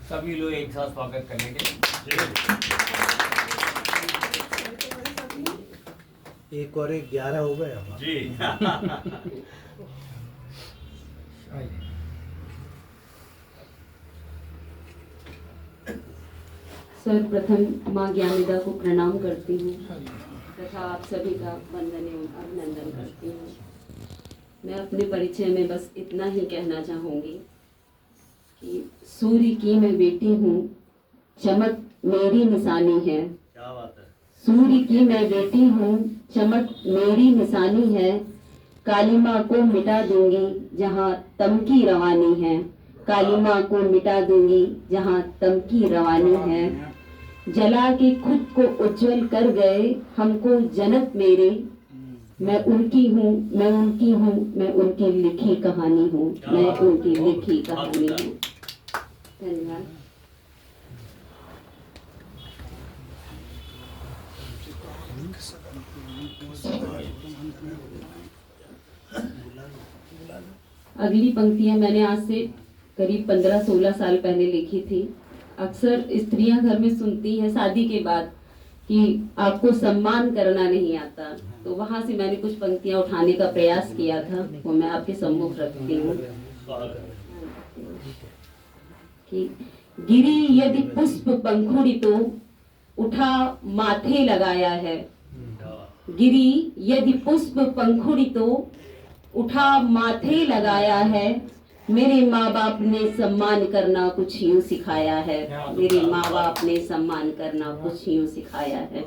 सभी लोग एक साथ स्वागत करने के एक और एक 11 हो गए हमारे। जी। सर्वप्रथम माँ ज्ञानिदा को प्रणाम करती हूँ तथा आप सभी का वंदन एवं अभिनंदन करती हूँ। मैं अपने परिचय में बस इतना ही कहना चाहूँगी कि सूर्य की मैं बेटी हूँ, चमक मेरी निशानी है। क्या बात है। सूर्य की मैं बेटी हूँ, चमक मेरी निशानी है। काली माँ को मिटा दूंगी जहाँ तम की रवानी है। काली माँ को मिटा दूंगी जहाँ तम की रवानी है। जला के खुद को उज्जवल कर गए हमको जनक मेरे। मैं उनकी हूँ, मैं उनकी हूँ, मैं उनकी लिखी कहानी हूँ, मैं उनकी लिखी कहानी हूँ। धन्यवाद। अगली पंक्तियां मैंने आज से करीब 15-16 साल पहले लिखी थी। अक्सर स्त्रियां घर में सुनती हैं शादी के बाद कि आपको सम्मान करना नहीं आता, तो वहां से मैंने कुछ पंक्तियां उठाने का प्रयास किया था, वो मैं आपके सम्मुख रखती हूँ कि गिरी यदि पुष्प पंखुड़ी तो उठा माथे लगाया है। गिरी यदि पुष्प पंखुड़ी तो उठा माथे लगाया है। मेरे माँ बाप ने सम्मान करना कुछ यूं सिखाया है। मेरे माँ बाप ने सम्मान करना कुछ यूं सिखाया है।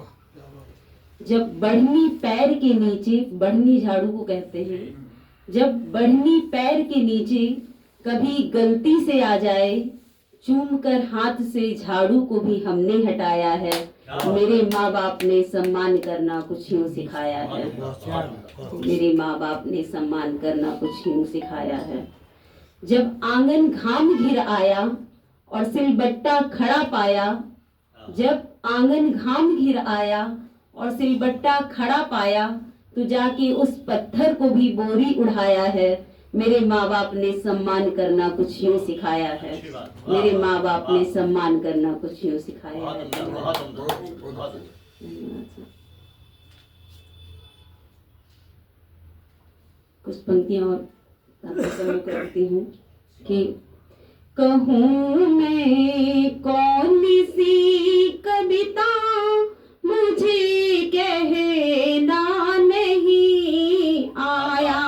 जब बढ़नी पैर के नीचे, बढ़नी झाड़ू को कहते हैं, जब बढ़नी पैर के नीचे कभी गलती से आ जाए, चूम कर हाथ से झाड़ू को भी हमने हटाया है। मेरे माँ बाप ने सम्मान करना कुछ यूं सिखाया है। मेरे माँ बाप ने सम्मान करना कुछ यूं सिखाया है। जब आंगन घाम घिर आया और सिलबट्टा खड़ा पाया, जब आंगन घाम घिर आया और सिलबट्टा खड़ा पाया, तो जाके उस पत्थर को भी बोरी उड़ाया है। मेरे माँ बाप ने सम्मान करना कुछ यूं सिखाया है। मेरे माँ बाप ने सम्मान करना कुछ यूं सिखाया है। कुछ पंक्तियां और आपके सम्मुख रखती हूँ कि कहूँ मैं कौन सी कविता, मुझे कहना नहीं आया।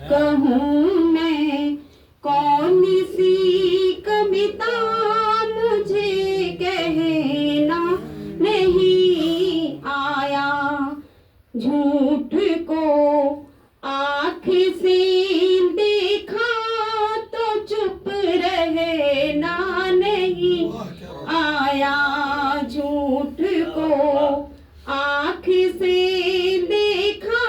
कहूँ मैं कौन सी कविता, मुझे कहना नहीं आया। झूठ को आँख से देखा तो चुप रहना नहीं आया। झूठ को आँख से देखा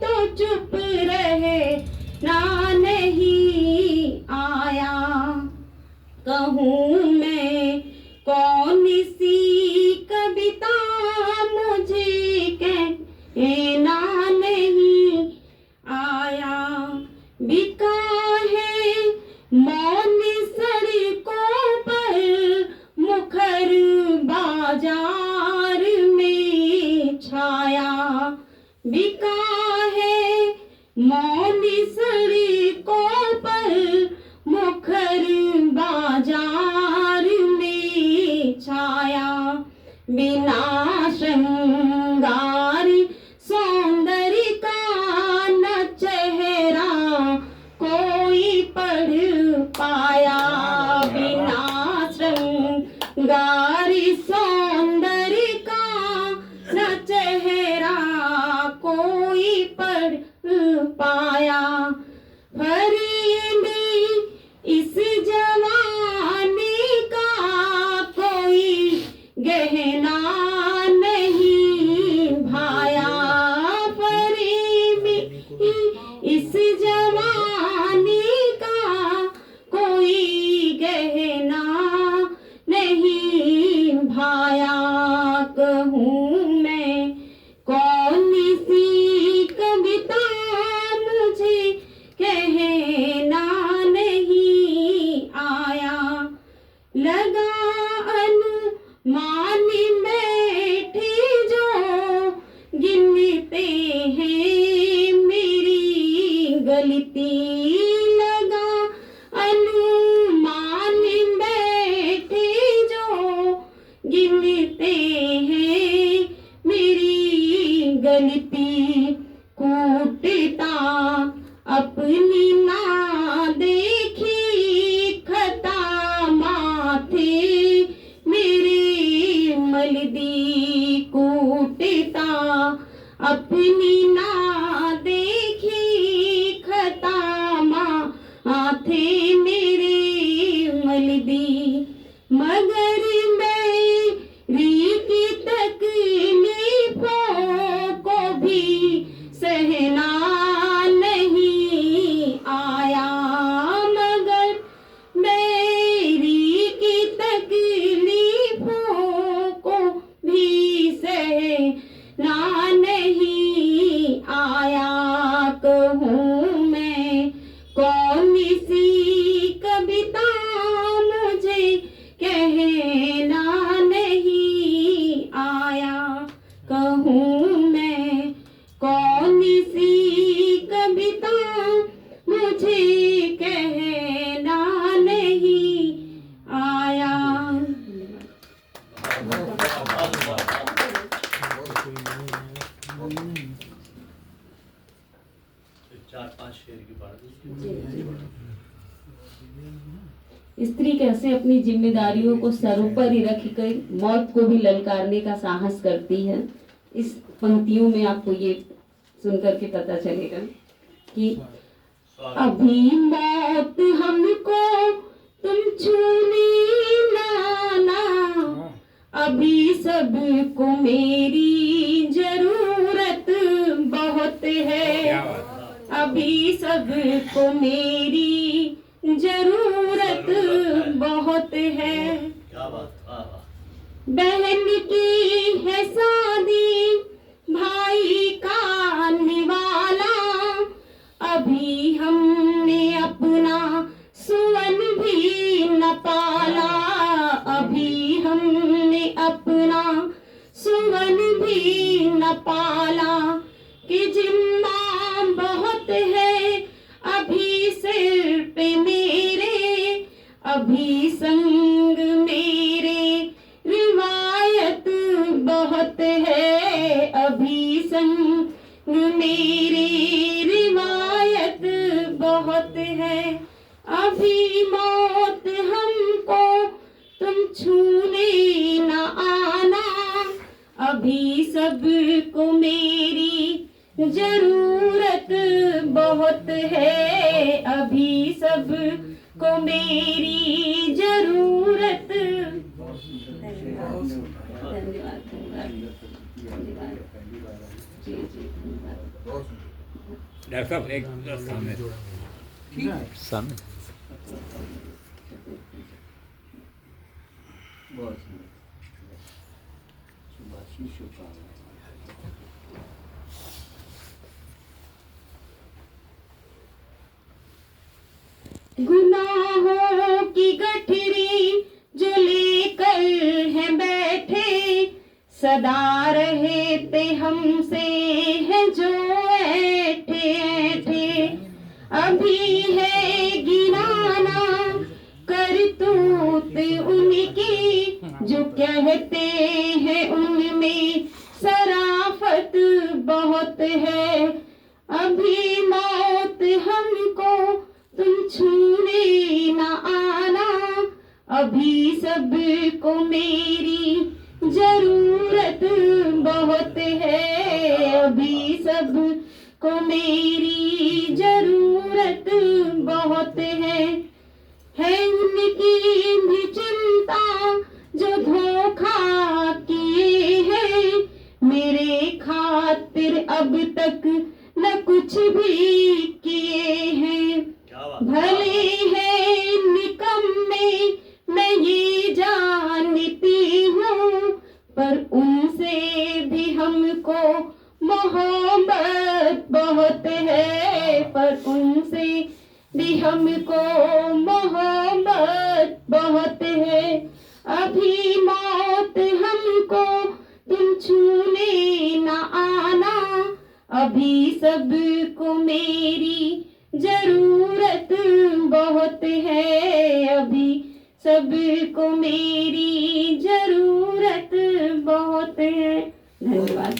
तो चुप रहना नहीं आया। कहूँ मैं कौन सी कविता, मुझे कहना नहीं आया। बिका है मौन सड़कों पर, मुखर बाजार में छाया। बिका है मौन सड़कों पर, मुखर बाजार में छाया। बिना श्रृंगार सौंदर्य का न चेहरा कोई पढ़ पाया। बिना श्रृंगार सौंदर्य का न चेहरा कोई पढ़ पाया। फरीब इस जवानी का कोई गहना नहीं भाया। फरीब इस जवानी का कोई स्त्री कैसे अपनी जिम्मेदारियों को सरोपर ही रखकर मौत को भी ललकारने का साहस करती है। इस पंक्तियों में आपको ये सुनकर के पता चलेगा कि अभी मौत हमको तुम छूने लाना, अभी सबको मेरी जरूरत बहुत है, अभी सबको मेरी जरूरत बहुत है। क्या बात, वाह वाह। बहन की है शादी भाई का निवाला, अभी हमने अपना सुवन भी न पाला, अभी हमने अपना सुवन भी न पाला। कि जिम्मा बहुत है अभी सिर पे मेरे, अभी संग मेरे रिवायत बहुत है, अभी संग मेरे रिवायत बहुत है। अभी मौत हमको तुम छूने न आना, अभी सबको मेरी जरूरत बहुत है, अभी सबको मेरी जरूरत। धन्यवाद धन्यवाद धन्यवाद जी जी धन्यवाद। डॉक्टर साहब एक सामने सामने गुनाहों की गठरी जो लेकर है बैठे, सदा रहते हमसे है जो ऐठे ऐठे। अभी है गिनाना करतूत उनकी, जो कहते हैं उनमें सराफत बहुत है। अभी मौत हमको तुम छूने न आना, अभी सबको मेरी जरूरत बहुत है, अभी सबको मेरी जरूरत बहुत है। उनकी भी चिंता जो धोखा किए हैं, मेरे खातिर अब तक न कुछ भी किए हैं। भले है निकम्मे मैं ये जानती हूँ, पर उनसे भी हमको मोहब्बत बहुत है, पर उनसे भी हमको मोहब्बत बहुत है। अभी मौत हमको तुम छूने न आना, अभी सबको मेरी जरूरत बहुत है, अभी सबको मेरी जरूरत बहुत है। धन्यवाद।